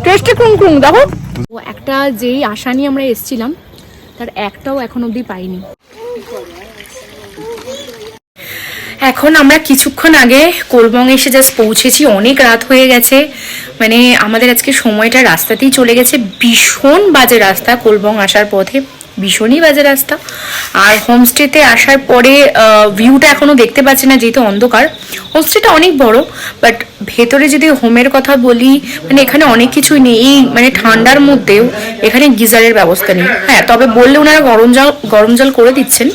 Tasty ক্রুং ক্রুং দেখো। ও একটা যেই আশা নিয়ে আমরা এসেছিলাম তার একটাও এখন অবধি পাইনি। এখন আমরা কিছুক্ষণ আগে কোলবং এসে জাস্ট পৌঁছেছি, অনেক রাত হয়ে গেছে, মানে আমাদের আজকে সময়টা রাস্তাতেই চলে গেছে। ভীষণ বাজে রাস্তা, কোলবং আসার পথে ভীষণই বাজে রাস্তা। আর হোমস্টেতে আসার পরে ভিউটা এখনও দেখতে পাচ্ছি না যেহেতু অন্ধকার। হোমস্টেটা অনেক বড়, বাট ভেতরে যদি হোমের কথা বলি মানে এখানে অনেক কিছুই নেই। এই মানে ঠান্ডার মধ্যেও এখানে গিজারের ব্যবস্থা নেই। হ্যাঁ, তবে বললে ওনারা গরম জল করে দিচ্ছেন,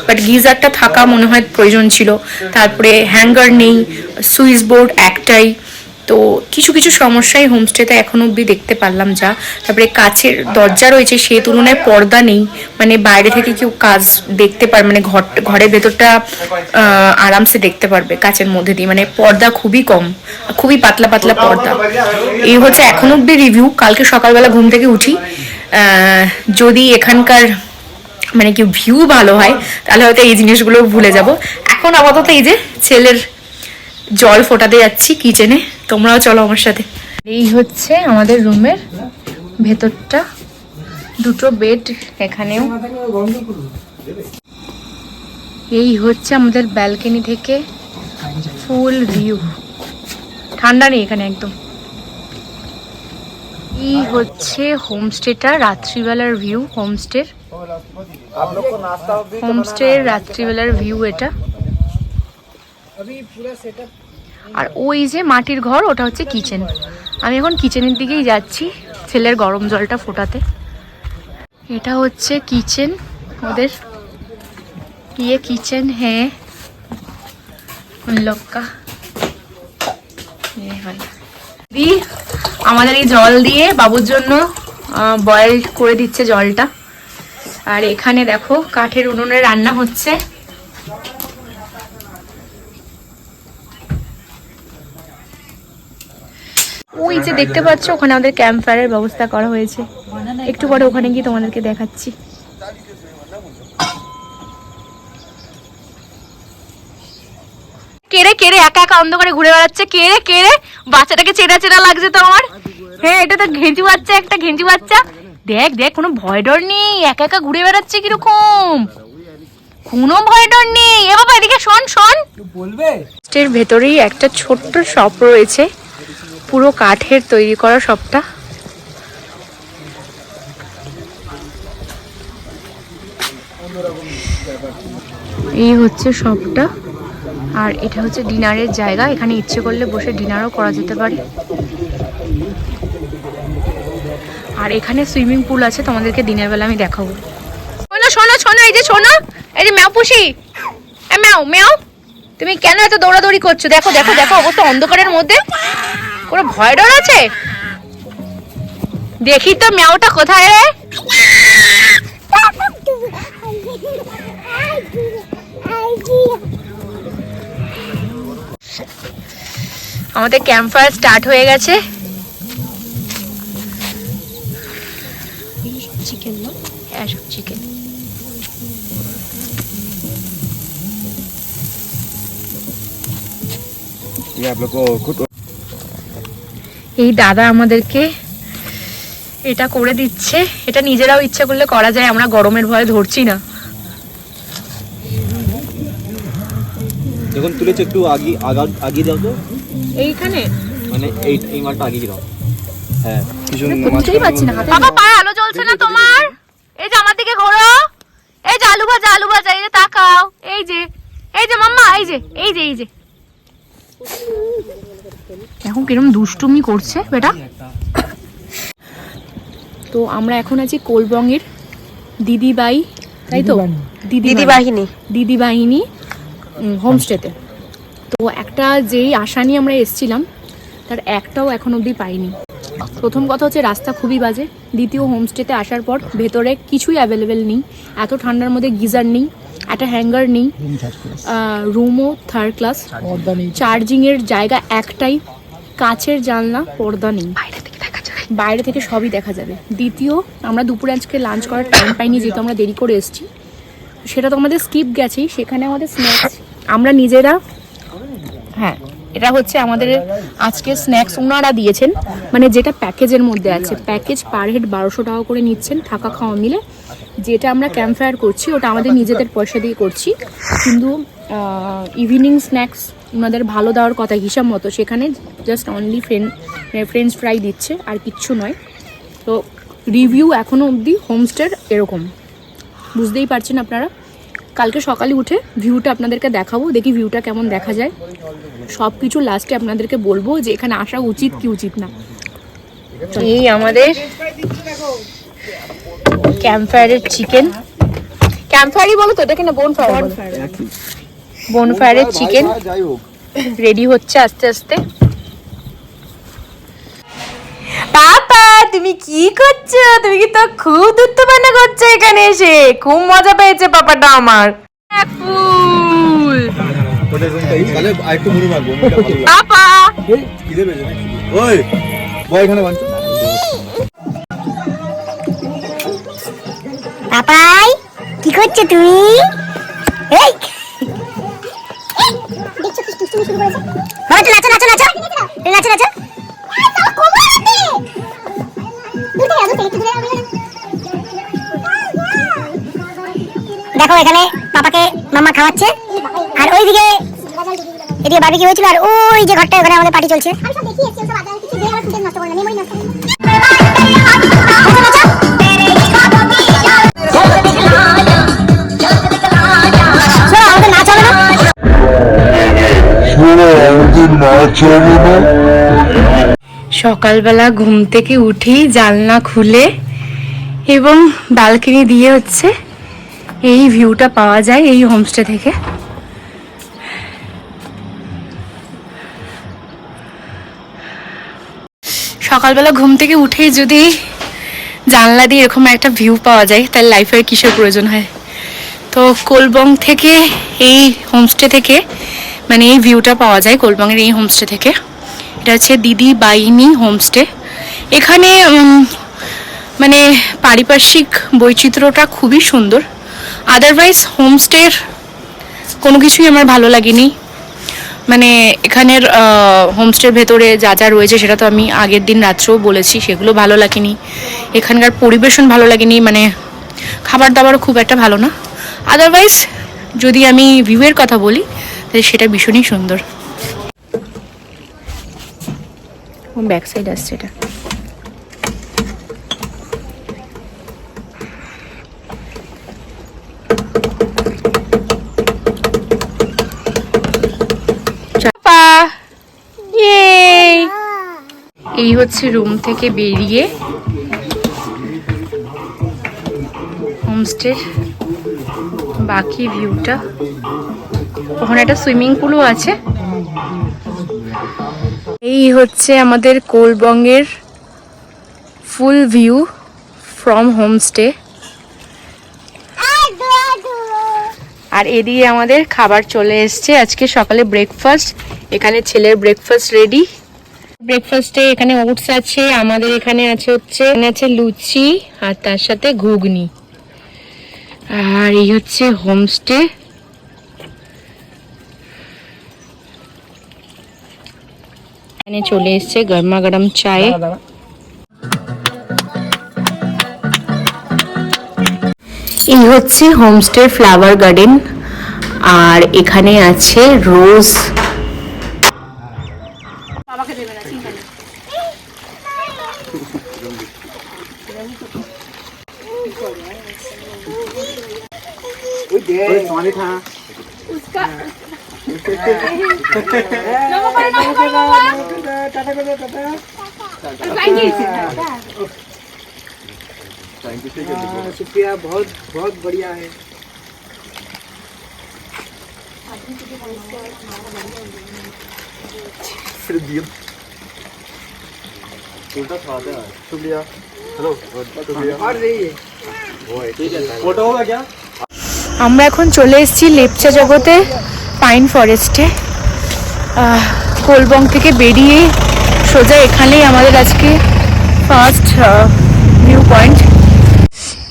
বাট গিজারটা থাকা মনে হয় প্রয়োজন ছিল। তারপরে হ্যাঙ্গার নেই, সুইচ বোর্ড একটাই। তো কিছু কিছু সমস্যাই হোমস্টেতে এখন অবধি দেখতে পারলাম যা। তারপরে কাচের দরজা রয়েছে, সেই তুলনায় পর্দা নেই, মানে বাইরে থেকে কেউ কাজ দেখতে পার মানে ঘরের ভেতরটা আরামসে দেখতে পারবে কাচের মধ্যে দিয়ে। মানে পর্দা খুবই কম, খুবই পাতলা পাতলা পর্দা। এই হচ্ছে এখন অবধি রিভিউ। কালকে সকালবেলা ঘুম থেকে উঠি, যদি এখানকার মানে কি ভিউ ভালো হয় তাহলে হয়তো এই জিনিসগুলো ভুলে যাব। এখন আপাতত এই যে ছেলের জল ফোটাতে যাচ্ছি কিচেনে, তোমরাও চলো আমার সাথে। এই হচ্ছে আমাদের রুমের ভেতরটা, দুটো বেড এখানেও। এই হচ্ছে আমাদের ব্যালকনি থেকে ফুল ভিউ, ঠান্ডা নেই এখানে একদম। এই হচ্ছে হোমস্টেটা, রাত্রিবেলার ভিউ হোমস্টের রাত্রিবেলার ভিউ এটা। আর ওই যে মাটির ঘর ওটা হচ্ছে কিচেন। আমি এখন কিচেনের দিকেই যাচ্ছি ছেলের গরম জলটা ফোটাতে। এটা হচ্ছে কিচেন ওদের, ये किचन है उन लोग का। দি আমাদের এই জল দিয়ে বাবুর জন্য বয়েল করে দিচ্ছে জলটা। আর এখানে দেখো কাঠের উনুনে রান্না হচ্ছে। ওই যে দেখতে পাচ্ছ ওখানে আমাদের ক্যাম্প ফায়ারের ব্যবস্থা করা হয়েছে, একটু পরে ওখানে গিয়ে তোমাদেরকে দেখাচ্ছি। কেড়ে কেড়ে একা একা অন্ধকারে ঘুরে বেড়াচ্ছে, কেড়ে কেড়ে বাচ্চাটাকে চেনা চেনা লাগছে তো আমার। হ্যাঁ, এটা তো ঘেঁচু বাচ্চা, একটা ঘেঁচু বাচ্চা। দেখ দেখ, কোনো ভয় ডর নেই, একা একা ঘুরে বেড়াচ্ছে কিরকম, কোনো ভয় ডর নেই। এ বাবা এদিকে শোন শোন, বলবে এর ভেতরেই একটা ছোট্ট শপ রয়েছে, পুরো কাঠের তৈরি করা শপটা। এই হচ্ছে শপটা। আর এটা হচ্ছে ডিনারের জায়গা, এখানে ইচ্ছে করলে বসে ডিনারও করা যেতে পারে। আর এখানে সুইমিং পুল আছে, তোমাদেরকে দিনের বেলা আমি দেখাবো। শোনো শোনো শোনো, এই যে শোনো, এই যে ম্যাও পুষি, ম্যাও ম্যাও, তুমি কেন এত দৌড়াদৌড়ি করছো? দেখো দেখো দেখো, অত অন্ধকারের মধ্যে কোনো ভয় ডর আছে? দেখি তো ম্যাওটা কোথায় রে? আমাদের ক্যাম্প ফায়ার স্টার্ট হয়ে গেছে। চিকেন না? হ্যাঁ, সব চিকেন। এই দাদা আমাদেরকে এটা করে দিচ্ছে, এটা নিজেরাও ইচ্ছা করলে করা যায়, আমরা গরমের ভয়ে ধরছি না। যখন তুলেছে একটু আগে দাও তো, এইখানে মানে এই মালটা আগে দাও। হ্যাঁ, কিছু বুঝতেই পারছি না। বাবা পায়ে আলো জ্বলছে না তোমার? এই যে আমার দিকে ঘোরো, এই যে আলু ভাজা আলু ভাজা, এই যে তাকাও, এই যে মাম্মা, এই যে এই যে এই যে এখন কিরম দুষ্টুমি করছে বেটা। তো আমরা এখন আছি কোলবং এর দিদিবাই, তাই তো? দিদি বাহিনী হোমস্টেতে। তো একটা যেই আশা নিয়ে আমরা এসেছিলাম তার একটাও এখন অবধি পাইনি। প্রথম কথা হচ্ছে রাস্তা খুবই বাজে, দ্বিতীয় হোমস্টেতে আসার পর ভেতরে কিছুই অ্যাভেলেবেল নেই, এত ঠান্ডার মধ্যে গিজার নেই, একটা হ্যাঙ্গার নেই, রুমও থার্ড ক্লাস, চার্জিংয়ের জায়গা একটাই, কাচের জানলা, পর্দা নেই, বাইরে থেকে সবই দেখা যাবে। দ্বিতীয়, আমরা দুপুরে আজকে লাঞ্চ করার টাইম পাইনি যেহেতু আমরা দেরি করে এসেছি, সেটা তো আমাদের স্কিপ গেছেই। সেখানে আমাদের স্ন্যাক্স আমরা নিজেরা, হ্যাঁ এটা হচ্ছে আমাদের আজকে স্ন্যাক্স ওনারা দিয়েছেন, মানে যেটা প্যাকেজের মধ্যে আছে। প্যাকেজ পার হেড 1200 টাকা করে নিচ্ছেন থাকা খাওয়া মিলে। যেটা আমরা ক্যাম্প ফায়ার করছি ওটা আমাদের নিজেদের পয়সা দিয়ে করছি, কিন্তু ইভিনিং স্ন্যাক্স ওনাদের ভালো দেওয়ার কথা হিসাব মতো, সেখানে জাস্ট অনলি ফ্রেঞ্চ ফ্রাই দিচ্ছে আর কিচ্ছু নয়। তো রিভিউ এখনও অবধি হোমস্টের এরকম, বুঝতেই পারছেন আপনারা। কালকে সকালে উঠে ভিউটা আপনাদেরকে দেখাবো, দেখি ভিউটা কেমন দেখা যায়। সব কিছু লাস্টে আপনাদেরকে বলবো যে এখানে আসা উচিত কি উচিত না। এই আমাদের ক্যাম্পফায়ারের চিকেন, ক্যাম্পফায়ারই বলো তো এটাকে, না বোনফায়ার? বোনফায়ারের চিকেন রেডি হচ্ছে আস্তে আস্তে। পাপা তুমি কি করছো? তুমি কি তো খুব দুত্তবানা করছো এখানে এসে, খুব মজা পেয়েছে পাপাটা আমার। ফুল পাপা পাপাই কি করছো তুমি? এই দেখছো কি তুমি শুরু করেছো? বাবা নাচো নাচো নাচো নাচো নাচো। দেখো এখানে পাপাকে মাম্মা খাওয়াচ্ছে, আর ওইদিকে এদিকে বারবিকিউ হয়েছিল, আর ওই যে ঘরটা ওখানে আমাদের পার্টি চলছে। সকালবেলা ঘুম থেকে উঠেই জানলা খুলে এবং ব্যালকনি দিয়ে হচ্ছে এই ভিউটা পাওয়া যায় এই হোমস্টে থেকে। সকালবেলা ঘুম থেকে উঠেই যদি জানলা দিয়ে এরকম একটা ভিউ পাওয়া যায় তাহলে লাইফের কিসের প্রয়োজন হয়। তো কোলবং থেকে এই হোমস্টে থেকে মানে এই ভিউটা পাওয়া যায় কোলবংয়ের এই হোমস্টে থেকে। এটা হচ্ছে দিদি বাইনি হোমস্টে। এখানে মানে পারিপার্শ্বিক বৈচিত্র্যটা খুবই সুন্দর। আদারওয়াইজ হোমস্টের কোনো কিছুই আমার ভালো লাগেনি। মানে এখানের হোমস্টের ভেতরে যা যা রয়েছে সেটা তো আমি আগের দিন রাত্রেও বলেছি, সেগুলো ভালো লাগেনি। এখানকার পরিবেশন ভালো লাগেনি, মানে খাবার দাবারও খুব একটা ভালো না। আদারওয়াইজ যদি আমি ভিউয়ের কথা বলি তাহলে সেটা ভীষণই সুন্দর। ব্যাক সাইড আসছে এটা। এই হচ্ছে রুম থেকে বেরিয়ে হোমস্টের বাকি ভিউটা। ওখানে একটা সুইমিং পুলও আছে। এই হচ্ছে আমাদের কোলবংয়ের ফুল ভিউ ফ্রম হোমস্টে। আর এদিকে আমাদের খাবার চলে এসছে। আজকে সকালে ব্রেকফাস্ট, এখানে ছেলের ব্রেকফাস্ট রেডি। ব্রেকফাস্টে এখানে ওটস আছে, আমাদের এখানে আছে লুচি আর তার সাথে ঘুগনি। আর এই হচ্ছে হোমস্টে। এখানে চলে এসছে গরমা গরম চায়। এই হচ্ছে হোমস্টের ফ্লাওয়ার গার্ডেন, আর এখানে আছে রোজ। शुक्रिया, बहुत बहुत बढ़िया है। शुक्रिया। हेलो और फोटो होगा क्या? আমরা এখন চলে এসেছি লেপচা জগতে পাইন ফরেস্টে। কোলবং থেকে বেরিয়ে সোজা এখানেই আমাদের আজকে ফার্স্ট ভিউ পয়েন্ট।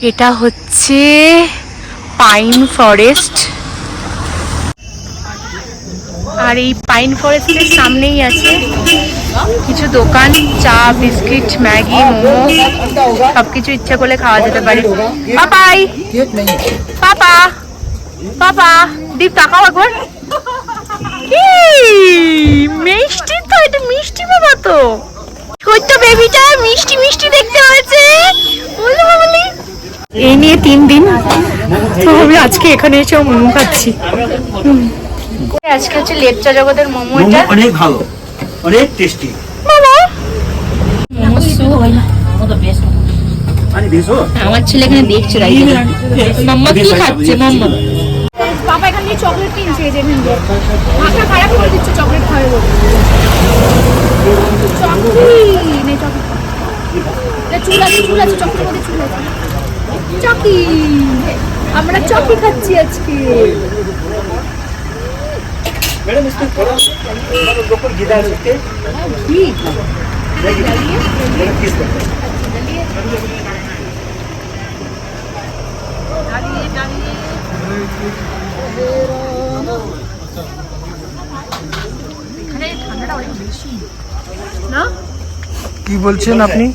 এটা হচ্ছে পাইন ফরেস্ট। আর এই পাইন ফরেস্টের সামনেই আছে কিছু দোকান, চা, বিস্কিট, ম্যাগি, মোমো, সবকিছু ইচ্ছা করলে খাওয়া যেতে পারে। পাপাই, পাপা, পাপা, দীপ তাকাও একবার। কি মিষ্টি তো, এটা মিষ্টি বাবা তো। ছোট্ট বেবিটা মিষ্টি মিষ্টি দেখতে হয়েছে। বলো বলি। এই নিয়ে 3 দিন তো আমি আজকে এখানে এসে মোমো খাচ্ছি। আজকে হচ্ছে লেপচা জগতের মোমো, এটা অনেক ভালো, অনেক টেস্টি। মোমো স্যুপ। আমার ছেলে এখানে দেখছে, মাম্মা কি খাচ্ছে? মাম্মা পাপা এখান দিয়ে চকলেট কিনছে, যে এখান দিয়ে মাথা খারাপ করে দিচ্ছে চকলেট খাবে বলে। চকলেট নেই, চকলেট চুল আছে, চুল আছে, চকলেট মধ্যে চুল আছে। চকি, আমরা চকি খাচ্ছি আজকে। मैडम इसमें थोड़ा लोकल घी डाल सकते हैं। घी না কি বলছেন আপনি?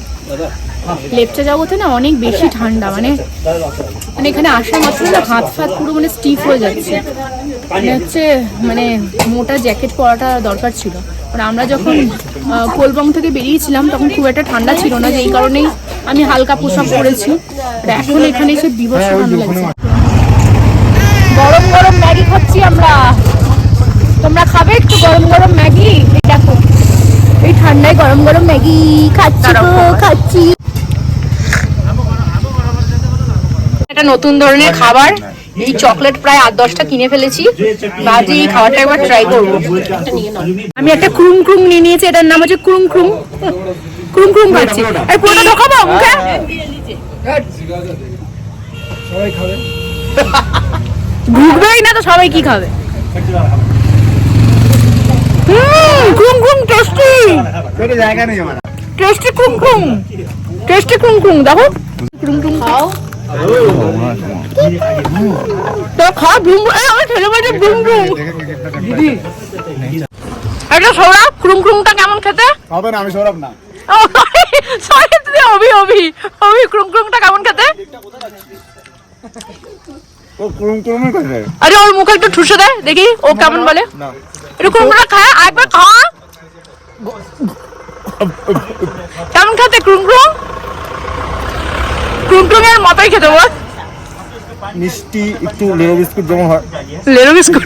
লেপচা জগতে না অনেক বেশি ঠান্ডা, মানে এখানে আসা মাত্র না হাত ফাত পুরো মানে স্টিফ হয়ে যাচ্ছে। মানে হচ্ছে মানে মোটা জ্যাকেট পরাটা দরকার ছিল। মানে আমরা যখন কোলবং থেকে বেরিয়েছিলাম তখন খুব একটা ঠান্ডা ছিল না, যেই কারণেই আমি হালকা পোশাক পরেছি। এখন এখানে এসে বিভৎস ঠান্ডা লাগছে। গরম গরম ম্যাগি খাচ্ছি আমরা। তোমরা খাবে একটু গরম গরম ম্যাগি? দেখো এই ঠান্ডায় গরম গরম ম্যাগি খাচ্ছি খাচ্ছি। একটা নতুন ধরনের খাবার, এই চকলেট প্রায় 8-10টা কিনে ফেলেছি। বাজে এই খাবারটা একবার ট্রাই করবো। আমি একটা ক্রুম ক্রুম নিয়ে নিয়েছি, এটার নাম হচ্ছে ক্রুম ক্রুম। ক্রুম ক্রুম খাচ্ছি। আর পুরোটা ঢোকাবো মুখে? ঢুকবেই না তো, সবাই কি খাবে? ক্রুম ক্রুম টেস্টি, জায়গা নেই আমার। টেস্টি ক্রুম ক্রুম, টেস্টি ক্রুম ক্রুম। দেখো ক্রুম ক্রুম খাও তো, খাও ব্রুম। আমার ছেলে বাড়িতে ব্রুম ব্রুম। এটা সৌরভ, ক্রুম ক্রুমটা কেমন খেতে? হবে না, আমি সৌরভ না। সরি তুমি অভি, অভি, অভি। ক্রুম ক্রুমটা কেমন খেতে? ও কুরুম কুরুম করে। আরে ওর মুখে একটু ঠুসে দেয় দেখি ও কেমন বলে। এটা ক্রুমটা খায়, একবার খা। কেমন খেতে ক্রুম ক্রুম? ক্রুম ক্রুম এর মতোই খেতে বল। মিষ্টি একটু লেরো বিস্কুট যেমন হয়। লেরো বিস্কুট